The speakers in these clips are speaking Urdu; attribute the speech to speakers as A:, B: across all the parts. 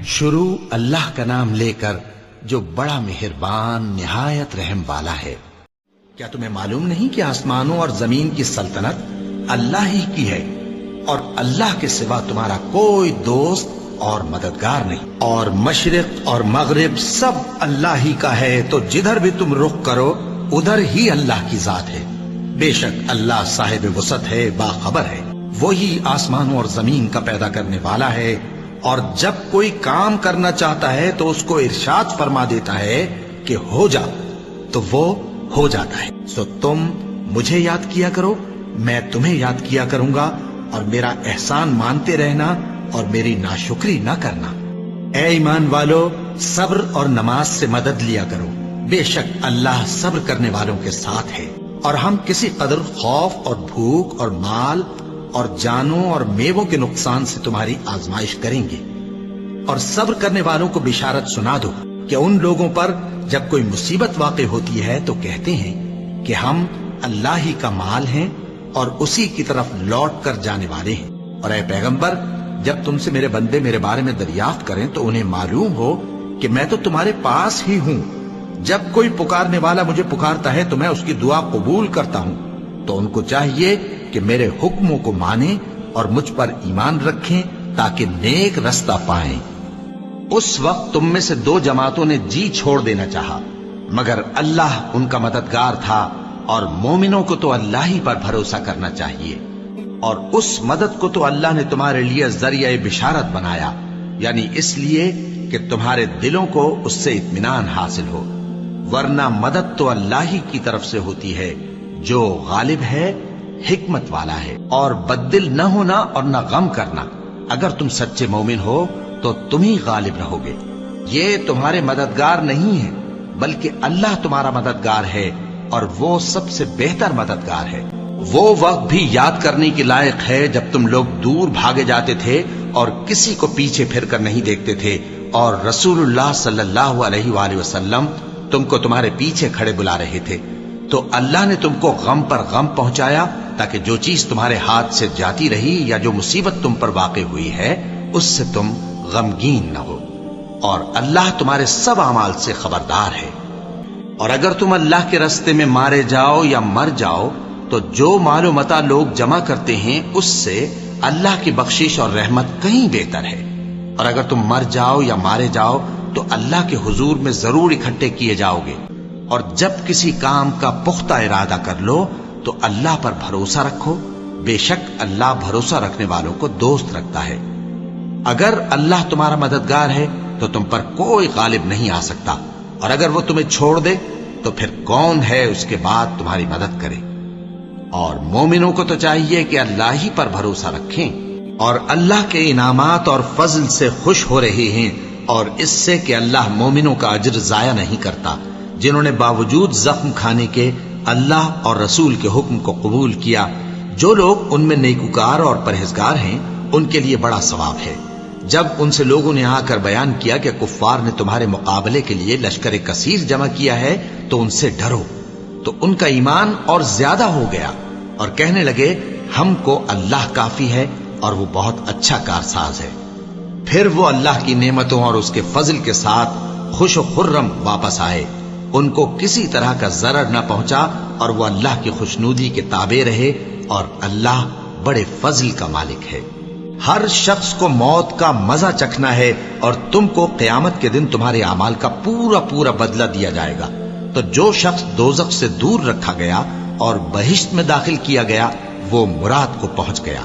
A: شروع اللہ کا نام لے کر جو بڑا مہربان نہایت رحم والا ہے۔ کیا تمہیں معلوم نہیں کہ آسمانوں اور زمین کی سلطنت اللہ ہی کی ہے اور اللہ کے سوا تمہارا کوئی دوست اور مددگار نہیں، اور مشرق اور مغرب سب اللہ ہی کا ہے، تو جدھر بھی تم رخ کرو ادھر ہی اللہ کی ذات ہے۔ بے شک اللہ صاحب وسعت ہے، باخبر ہے، وہی آسمانوں اور زمین کا پیدا کرنے والا ہے، اور جب کوئی کام کرنا چاہتا ہے تو اس کو ارشاد فرما دیتا ہے کہ ہو جا، تو وہ ہو جاتا ہے۔ سو تم مجھے یاد کیا کرو، میں تمہیں یاد کیا کروں گا، اور میرا احسان مانتے رہنا اور میری ناشکری نہ کرنا۔ اے ایمان والو، صبر اور نماز سے مدد لیا کرو، بے شک اللہ صبر کرنے والوں کے ساتھ ہے۔ اور ہم کسی قدر خوف اور بھوک اور مال اور جانوں اور میووں کے نقصان سے تمہاری آزمائش کریں گے، اور صبر کرنے والوں کو بشارت سنا دو کہ ان لوگوں پر جب کوئی مصیبت واقع ہوتی ہے تو کہتے ہیں کہ ہم اللہ ہی کا مال ہیں اور اسی کی طرف لوٹ کر جانے والے ہیں۔ اور اے پیغمبر، جب تم سے میرے بندے میرے بارے میں دریافت کریں تو انہیں معلوم ہو کہ میں تو تمہارے پاس ہی ہوں۔ جب کوئی پکارنے والا مجھے پکارتا ہے تو میں اس کی دعا قبول کرتا ہوں، تو ان کو چاہیے کہ میرے حکموں کو مانیں اور مجھ پر ایمان رکھیں تاکہ نیک رستہ پائیں۔ اس وقت تم میں سے دو جماعتوں نے جی چھوڑ دینا چاہا، مگر اللہ ان کا مددگار تھا، اور مومنوں کو تو اللہ ہی پر بھروسہ کرنا چاہیے، اور اس مدد کو تو اللہ نے تمہارے لیے ذریعہ بشارت بنایا، یعنی اس لیے کہ تمہارے دلوں کو اس سے اطمینان حاصل ہو، ورنہ مدد تو اللہ ہی کی طرف سے ہوتی ہے جو غالب ہے، حکمت والا ہے۔ اور بددل نہ ہونا اور نہ غم کرنا، اگر تم سچے مومن ہو تو تم ہی غالب رہو گے۔ یہ تمہارے مددگار نہیں ہے بلکہ اللہ تمہارا مددگار ہے، اور وہ سب سے بہتر مددگار ہے۔ وہ وقت بھی یاد کرنے کے لائق ہے جب تم لوگ دور بھاگے جاتے تھے اور کسی کو پیچھے پھر کر نہیں دیکھتے تھے، اور رسول اللہ صلی اللہ علیہ وآلہ وسلم تم کو تمہارے پیچھے کھڑے بلا رہے تھے، تو اللہ نے تم کو غم پر غم پہنچایا تاکہ جو چیز تمہارے ہاتھ سے جاتی رہی یا جو مصیبت تم پر واقع ہوئی ہے اس سے تم غمگین نہ ہو، اور اللہ تمہارے سب اعمال سے خبردار ہے۔ اور اگر تم اللہ کے راستے میں مارے جاؤ یا مر جاؤ تو جو مال و متاع لوگ جمع کرتے ہیں اس سے اللہ کی بخشش اور رحمت کہیں بہتر ہے، اور اگر تم مر جاؤ یا مارے جاؤ تو اللہ کے حضور میں ضرور اکٹھے کیے جاؤ گے۔ اور جب کسی کام کا پختہ ارادہ کر لو تو اللہ پر بھروسہ رکھو، بے شک اللہ بھروسہ رکھنے والوں کو دوست رکھتا ہے۔ اگر اللہ تمہارا مددگار ہے تو تم پر کوئی غالب نہیں آ سکتا، اور اگر وہ تمہیں چھوڑ دے تو پھر کون ہے اس کے بعد تمہاری مدد کرے۔ اور مومنوں کو تو چاہیے کہ اللہ ہی پر بھروسہ رکھیں، اور اللہ کے انعامات اور فضل سے خوش ہو رہے ہیں، اور اس سے کہ اللہ مومنوں کا اجر ضائع نہیں کرتا، جنہوں نے باوجود زخم کھانے کے اللہ اور رسول کے حکم کو قبول کیا۔ جو لوگ ان میں نیکوکار اور پرہیزگار ہیں ان کے لیے بڑا ثواب ہے۔ جب ان سے لوگوں نے آ کر بیان کیا کہ کفار نے تمہارے مقابلے کے لیے لشکر کثیر جمع کیا ہے تو ان سے ڈرو، تو ان کا ایمان اور زیادہ ہو گیا، اور کہنے لگے ہم کو اللہ کافی ہے اور وہ بہت اچھا کارساز ہے۔ پھر وہ اللہ کی نعمتوں اور اس کے فضل کے ساتھ خوش و خرم واپس آئے، ان کو کسی طرح کا ضرر نہ پہنچا، اور وہ اللہ کی خوشنودی کے تابع رہے، اور اللہ بڑے فضل کا مالک ہے۔ ہر شخص کو موت کا مزہ چکھنا ہے، اور تم کو قیامت کے دن تمہارے اعمال کا پورا پورا بدلہ دیا جائے گا۔ تو جو شخص دوزخ سے دور رکھا گیا اور بہشت میں داخل کیا گیا وہ مراد کو پہنچ گیا،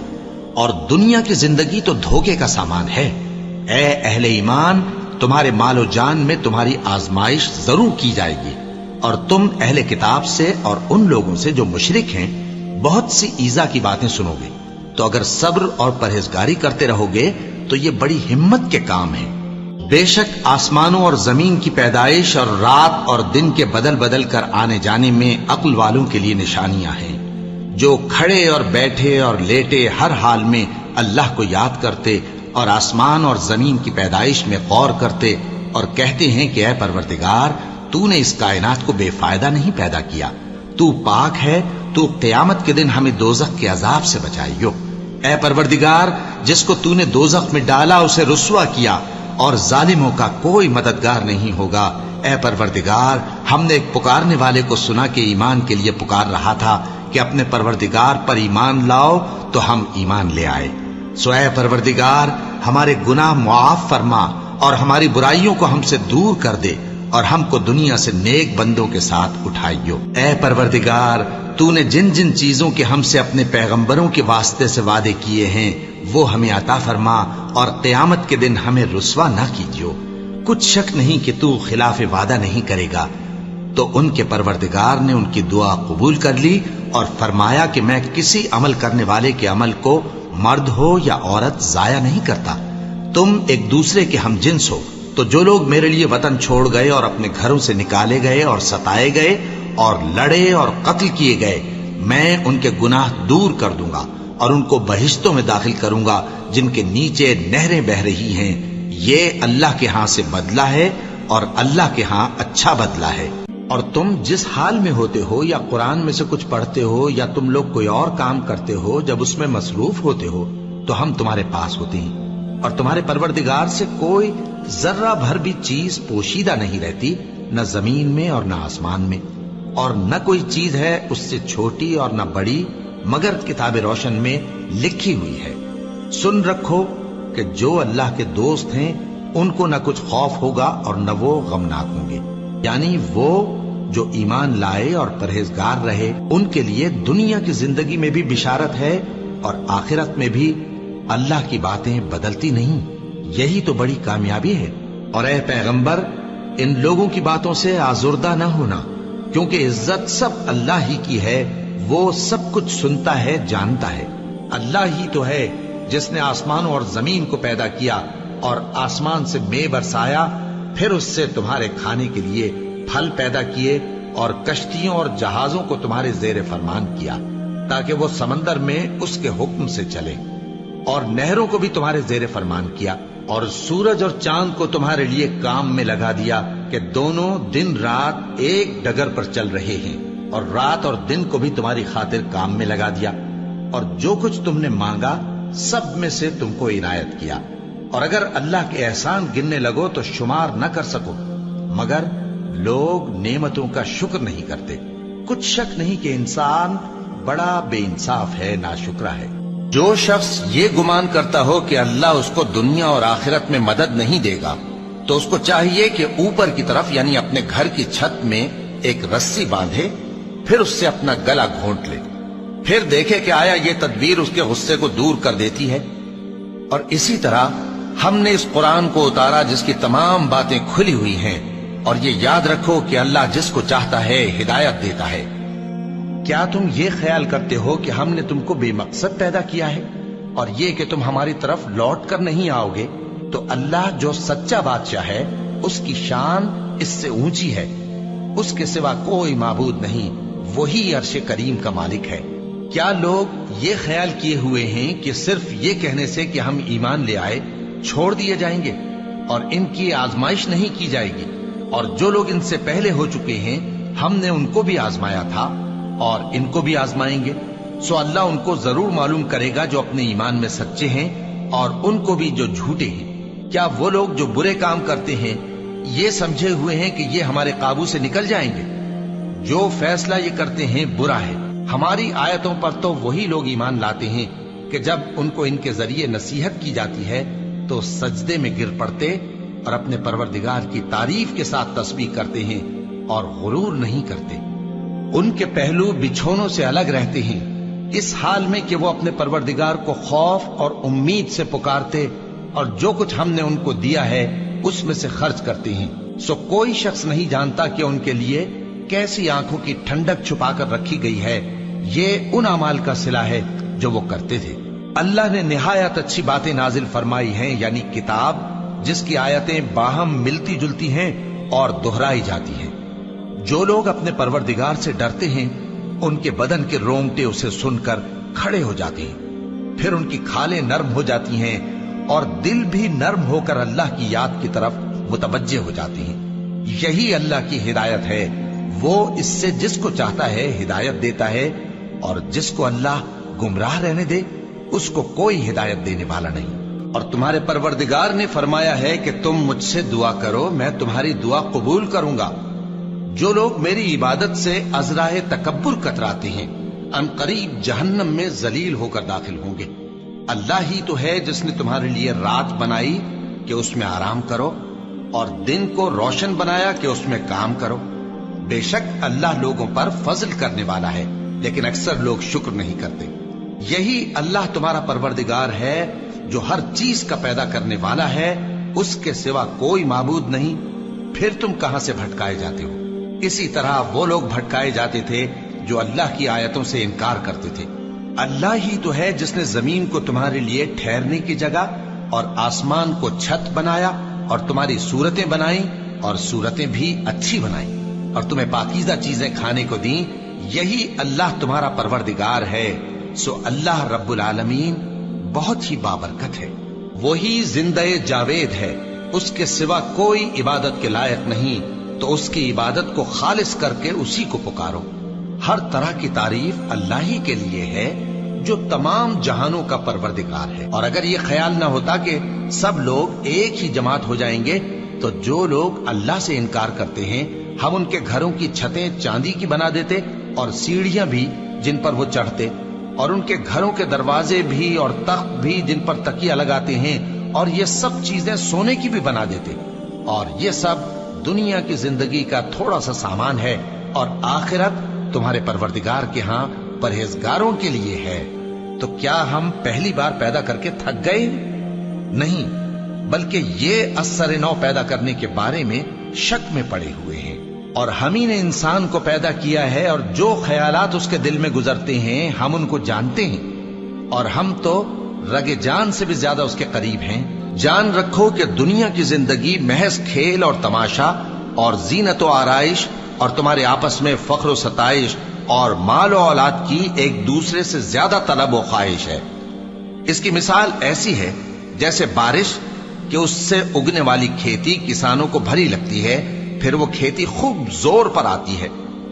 A: اور دنیا کی زندگی تو دھوکے کا سامان ہے۔ اے اہل ایمان، تمہارے مال و جان میں تمہاری آزمائش ضرور کی جائے گی، اور تم اہل کتاب سے اور ان لوگوں سے جو مشرک ہیں بہت سی ایذا کی باتیں سنو گے، تو اگر صبر اور پرہیزگاری کرتے رہو گے تو یہ بڑی ہمت کے کام ہیں۔ بے شک آسمانوں اور زمین کی پیدائش اور رات اور دن کے بدل بدل کر آنے جانے میں عقل والوں کے لیے نشانیاں ہیں، جو کھڑے اور بیٹھے اور لیٹے ہر حال میں اللہ کو یاد کرتے اور آسمان اور زمین کی پیدائش میں غور کرتے اور کہتے ہیں کہ اے پروردگار، تو نے اس کائنات کو بے فائدہ نہیں پیدا کیا، تو پاک ہے، تو قیامت کے دن ہمیں دوزخ کے عذاب سے بچائیو۔ اے پروردگار، جس کو تو نے دوزخ میں ڈالا اسے رسوا کیا، اور ظالموں کا کوئی مددگار نہیں ہوگا۔ اے پروردگار، ہم نے ایک پکارنے والے کو سنا کہ ایمان کے لیے پکار رہا تھا کہ اپنے پروردگار پر ایمان لاؤ، تو ہم ایمان لے آئے۔ سو اے پروردگار، ہمارے گناہ معاف فرما اور ہماری برائیوں کو ہم سے دور کر دے، اور ہم کو دنیا سے نیک بندوں کے ساتھ اٹھائیو۔ اے پروردگار، تو نے جن جن چیزوں کے ہم سے اپنے پیغمبروں کے واسطے سے وعدے کیے ہیں وہ ہمیں عطا فرما، اور قیامت کے دن ہمیں رسوا نہ کیجیو۔ کچھ شک نہیں کہ تو خلاف وعدہ نہیں کرے گا۔ تو ان کے پروردگار نے ان کی دعا قبول کر لی اور فرمایا کہ میں کسی عمل کرنے والے کے عمل کو مرد ہو یا عورت ضائع نہیں کرتا۔ تم ایک دوسرے کے ہم جنس ہو، تو جو لوگ میرے لیے وطن چھوڑ گئے اور اپنے گھروں سے نکالے گئے اور ستائے گئے اور لڑے اور قتل کیے گئے، میں ان کے گناہ دور کر دوں گا اور ان کو بہشتوں میں داخل کروں گا جن کے نیچے نہریں بہہ رہی ہیں۔ یہ اللہ کے ہاں سے بدلہ ہے اور اللہ کے ہاں اچھا بدلہ ہے۔ اور تم جس حال میں ہوتے ہو، یا قرآن میں سے کچھ پڑھتے ہو یا تم لوگ کوئی اور کام کرتے ہو، جب اس میں مصروف ہوتے ہو تو ہم تمہارے پاس ہوتے ہیں، اور تمہارے پروردگار سے کوئی ذرہ بھر بھی چیز پوشیدہ نہیں رہتی، نہ زمین میں اور نہ آسمان میں، اور نہ کوئی چیز ہے اس سے چھوٹی اور نہ بڑی مگر کتاب روشن میں لکھی ہوئی ہے۔ سن رکھو کہ جو اللہ کے دوست ہیں ان کو نہ کچھ خوف ہوگا اور نہ وہ غمناک ہوں گے، یعنی وہ جو ایمان لائے اور پرہیزگار رہے، ان کے لیے دنیا کی زندگی میں بھی بشارت ہے اور آخرت میں بھی۔ اللہ کی باتیں بدلتی نہیں، یہی تو بڑی کامیابی ہے۔ اور اے پیغمبر، ان لوگوں کی باتوں سے آزردہ نہ ہونا، کیونکہ عزت سب اللہ ہی کی ہے، وہ سب کچھ سنتا ہے، جانتا ہے۔ اللہ ہی تو ہے جس نے آسمانوں اور زمین کو پیدا کیا اور آسمان سے مے برسایا، پھر اس سے تمہارے کھانے کے لیے پھل پیدا کیے اور کشتیوں اور جہازوں کو تمہارے زیر فرمان کیا تاکہ وہ سمندر میں اس کے حکم سے چلے، اور نہروں کو بھی تمہارے زیر فرمان کیا، اور سورج اور چاند کو تمہارے لیے کام میں لگا دیا کہ دونوں دن رات ایک ڈگر پر چل رہے ہیں، اور رات اور دن کو بھی تمہاری خاطر کام میں لگا دیا، اور جو کچھ تم نے مانگا سب میں سے تم کو عنایت کیا، اور اگر اللہ کے احسان گننے لگو تو شمار نہ کر سکو، مگر لوگ نعمتوں کا شکر نہیں کرتے۔ کچھ شک نہیں کہ انسان بڑا بے انصاف ہے، ناشکرا ہے۔ جو شخص یہ گمان کرتا ہو کہ اللہ اس کو دنیا اور آخرت میں مدد نہیں دے گا، تو اس کو چاہیے کہ اوپر کی طرف یعنی اپنے گھر کی چھت میں ایک رسی باندھے، پھر اس سے اپنا گلا گھونٹ لے، پھر دیکھے کہ آیا یہ تدبیر اس کے غصے کو دور کر دیتی ہے۔ اور اسی طرح ہم نے اس قرآن کو اتارا جس کی تمام باتیں کھلی ہوئی ہیں، اور یہ یاد رکھو کہ اللہ جس کو چاہتا ہے ہدایت دیتا ہے۔ کیا تم یہ خیال کرتے ہو کہ ہم نے تم کو بے مقصد پیدا کیا ہے، اور یہ کہ تم ہماری طرف لوٹ کر نہیں آؤ گے؟ تو اللہ جو سچا بادشاہ ہے، اس کی شان اس سے اونچی ہے، اس کے سوا کوئی معبود نہیں، وہی عرش کریم کا مالک ہے۔ کیا لوگ یہ خیال کیے ہوئے ہیں کہ صرف یہ کہنے سے کہ ہم ایمان لے آئے چھوڑ دیے جائیں گے اور ان کی آزمائش نہیں کی جائے گی؟ اور جو لوگ ان سے پہلے ہو چکے ہیں ہم نے ان کو بھی آزمایا تھا اور ان کو بھی آزمائیں گے، سو اللہ ان کو ضرور معلوم کرے گا جو اپنے ایمان میں سچے ہیں اور ان کو بھی جو جھوٹے ہیں۔ کیا وہ لوگ جو برے کام کرتے ہیں یہ سمجھے ہوئے ہیں کہ یہ ہمارے قابو سے نکل جائیں گے؟ جو فیصلہ یہ کرتے ہیں برا ہے۔ ہماری آیتوں پر تو وہی لوگ ایمان لاتے ہیں کہ جب ان کو ان کے ذریعے نصیحت کی جاتی ہے تو سجدے میں گر پڑتے اور اپنے پروردگار کی تعریف کے ساتھ تسبیح کرتے ہیں اور غرور نہیں کرتے۔ ان کے پہلو بچھونوں سے الگ رہتے ہیں، اس حال میں کہ وہ اپنے پروردگار کو خوف اور امید سے پکارتے اور جو کچھ ہم نے ان کو دیا ہے اس میں سے خرچ کرتے ہیں۔ سو کوئی شخص نہیں جانتا کہ ان کے لیے کیسی آنکھوں کی ٹھنڈک چھپا کر رکھی گئی ہے، یہ ان اعمال کا صلہ ہے جو وہ کرتے تھے۔ اللہ نے نہایت اچھی باتیں نازل فرمائی ہیں، یعنی کتاب جس کی آیتیں باہم ملتی جلتی ہیں اور دہرائی جاتی ہیں۔ جو لوگ اپنے پروردگار سے ڈرتے ہیں ان کے بدن کے رونگٹے اسے سن کر کھڑے ہو جاتے ہیں، پھر ان کی کھالیں نرم ہو جاتی ہیں اور دل بھی نرم ہو کر اللہ کی یاد کی طرف متوجہ ہو جاتے ہیں۔ یہی اللہ کی ہدایت ہے، وہ اس سے جس کو چاہتا ہے ہدایت دیتا ہے، اور جس کو اللہ گمراہ رہنے دے اس کو کوئی ہدایت دینے والا نہیں۔ اور تمہارے پروردگار نے فرمایا ہے کہ تم مجھ سے دعا کرو، میں تمہاری دعا قبول کروں گا۔ جو لوگ میری عبادت سے ازراہ تکبر کتراتے ہیں ان قریب جہنم میں ذلیل ہو کر داخل ہوں گے۔ اللہ ہی تو ہے جس نے تمہارے لیے رات بنائی کہ اس میں آرام کرو، اور دن کو روشن بنایا کہ اس میں کام کرو۔ بے شک اللہ لوگوں پر فضل کرنے والا ہے، لیکن اکثر لوگ شکر نہیں کرتے۔ یہی اللہ تمہارا پروردگار ہے جو ہر چیز کا پیدا کرنے والا ہے، اس کے سوا کوئی معبود نہیں، پھر تم کہاں سے بھٹکائے جاتے ہو؟ اسی طرح وہ لوگ بھٹکائے جاتے تھے جو اللہ کی آیتوں سے انکار کرتے تھے۔ اللہ ہی تو ہے جس نے زمین کو تمہارے لیے ٹھہرنے کی جگہ اور آسمان کو چھت بنایا، اور تمہاری صورتیں بنائیں اور صورتیں بھی اچھی بنائیں، اور تمہیں پاکیزہ چیزیں کھانے کو دیں۔ یہی اللہ تمہارا پروردگار ہے، سو اللہ رب العالمین بہت ہی بابرکت ہے۔ وہی زندہ جاوید ہے، اس کے سوا کوئی عبادت کے لائق نہیں، تو اس کی عبادت کو خالص کر کے اسی کو پکارو۔ ہر طرح کی تعریف اللہ ہی کے لیے ہے جو تمام جہانوں کا پروردگار ہے۔ اور اگر یہ خیال نہ ہوتا کہ سب لوگ ایک ہی جماعت ہو جائیں گے تو جو لوگ اللہ سے انکار کرتے ہیں ہم ان کے گھروں کی چھتیں چاندی کی بنا دیتے اور سیڑھیاں بھی جن پر وہ چڑھتے، اور ان کے گھروں کے دروازے بھی اور تخت بھی جن پر تکیہ لگاتے ہیں، اور یہ سب چیزیں سونے کی بھی بنا دیتے۔ اور یہ سب دنیا کی زندگی کا تھوڑا سا سامان ہے، اور آخرت تمہارے پروردگار کے ہاں پرہیزگاروں کے لیے ہے۔ تو کیا ہم پہلی بار پیدا کر کے تھک گئے؟ نہیں، بلکہ یہ اثر نو پیدا کرنے کے بارے میں شک میں پڑے ہوئے ہیں۔ اور ہم ہی نے انسان کو پیدا کیا ہے، اور جو خیالات اس کے دل میں گزرتے ہیں ہم ان کو جانتے ہیں، اور ہم تو رگ جان سے بھی زیادہ اس کے قریب ہیں۔ جان رکھو کہ دنیا کی زندگی محض کھیل اور تماشا اور زینت و آرائش اور تمہارے آپس میں فخر و ستائش اور مال و اولاد کی ایک دوسرے سے زیادہ طلب و خواہش ہے۔ اس کی مثال ایسی ہے جیسے بارش کہ اس سے اگنے والی کھیتی کسانوں کو بھری لگتی ہے، پھر وہ کھیتی خوب زور پر آتی ہے،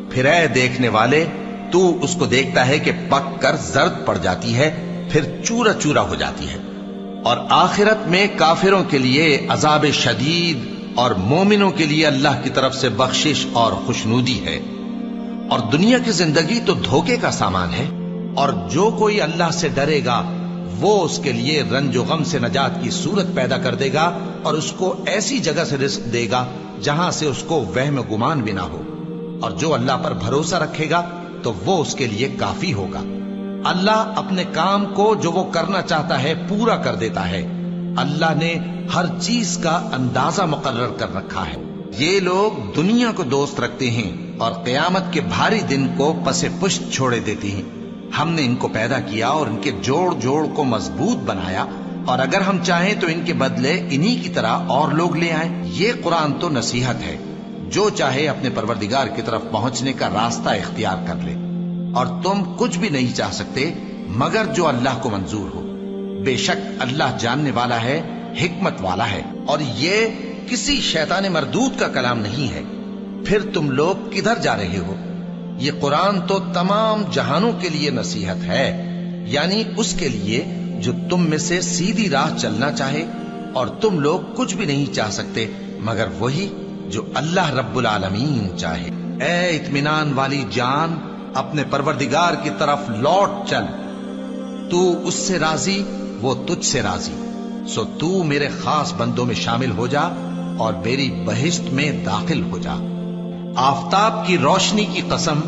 A: پھر اے دیکھنے والے تو اس کو دیکھتا ہے کہ پک کر زرد پڑ جاتی ہے، پھر چورا چورا ہو جاتی ہے۔ اور آخرت میں کافروں کے لیے عذاب شدید اور مومنوں کے لیے اللہ کی طرف سے بخشش اور خوشنودی ہے۔ اور دنیا کی زندگی تو دھوکے کا سامان ہے، اور جو کوئی اللہ سے ڈرے گا وہ اس کے لیے رنج و غم سے نجات کی صورت پیدا کر دے گا، اور اس کو ایسی جگہ سے رزق دے گا جہاں سے اس کو وہم گمان بھی نہ ہو۔ اور جو اللہ پر بھروسہ رکھے گا تو وہ اس کے لیے کافی ہوگا۔ اللہ اپنے کام کو جو وہ کرنا چاہتا ہے پورا کر دیتا ہے۔ اللہ نے ہر چیز کا اندازہ مقرر کر رکھا ہے۔ یہ لوگ دنیا کو دوست رکھتے ہیں اور قیامت کے بھاری دن کو پس پشت چھوڑے دیتے ہیں۔ ہم نے ان کو پیدا کیا اور ان کے جوڑ جوڑ کو مضبوط بنایا، اور اگر ہم چاہیں تو ان کے بدلے انہی کی طرح اور لوگ لے آئیں۔ یہ قرآن تو نصیحت ہے، جو چاہے اپنے پروردگار کی طرف پہنچنے کا راستہ اختیار کر لے، اور تم کچھ بھی نہیں چاہ سکتے مگر جو اللہ کو منظور ہو۔ بے شک اللہ جاننے والا ہے، حکمت والا ہے۔ اور یہ کسی شیطان مردود کا کلام نہیں ہے۔ پھر تم لوگ کدھر جا رہے ہو؟ یہ قرآن تو تمام جہانوں کے لیے نصیحت ہے، یعنی اس کے لیے جو تم میں سے سیدھی راہ چلنا چاہے، اور تم لوگ کچھ بھی نہیں چاہ سکتے مگر وہی جو اللہ رب العالمین چاہے۔ اے اطمینان والی جان، اپنے پروردگار کی طرف لوٹ چل، تو اس سے راضی وہ تجھ سے راضی، سو تو میرے خاص بندوں میں شامل ہو جا اور میری بہشت میں داخل ہو جا۔ آفتاب کی روشنی کی قسم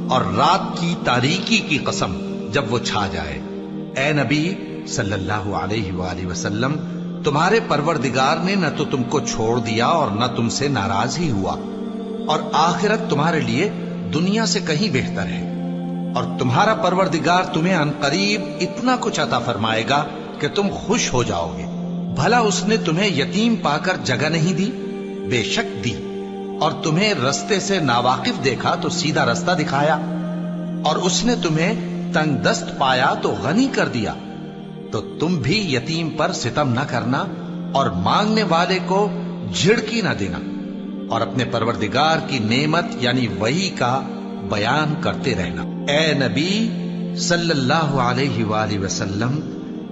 A: اور رات کی تاریکی کی قسم جب وہ چھا جائے۔ اے نبی صلی اللہ علیہ وآلہ وسلم، تمہارے پروردگار نے نہ تو تم کو چھوڑ دیا اور نہ تم سے ناراض ہی ہوا، اور آخرت تمہارے لیے دنیا سے کہیں بہتر ہے۔ اور تمہارا پروردگار تمہیں عنقریب اتنا کچھ عطا فرمائے گا کہ تم خوش ہو جاؤ گے۔ بھلا اس نے تمہیں یتیم پا کر جگہ نہیں دی؟ بے شک دی۔ اور تمہیں رستے سے ناواقف دیکھا تو سیدھا رستہ دکھایا، اور اس نے تمہیں تنگ دست پایا تو غنی کر دیا۔ تو تم بھی یتیم پر ستم نہ کرنا اور مانگنے والے کو جھڑکی نہ دینا، اور اپنے پروردگار کی نعمت یعنی وحی کا بیان کرتے رہنا۔ اے نبی صلی اللہ علیہ وآلہ وسلم،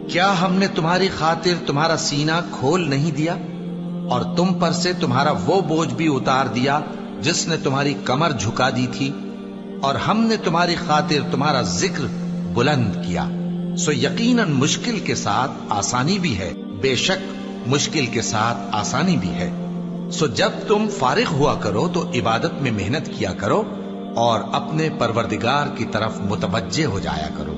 A: کیا ہم نے تمہاری خاطر تمہارا سینہ کھول نہیں دیا اور تم پر سے تمہارا وہ بوجھ بھی اتار دیا جس نے تمہاری کمر جھکا دی تھی، اور ہم نے تمہاری خاطر تمہارا ذکر بلند کیا، سو یقیناً مشکل کے ساتھ آسانی بھی ہے، بے شک مشکل کے ساتھ آسانی بھی ہے۔ سو جب تم فارغ ہوا کرو تو عبادت میں محنت کیا کرو اور اپنے پروردگار کی طرف متوجہ ہو جایا کرو۔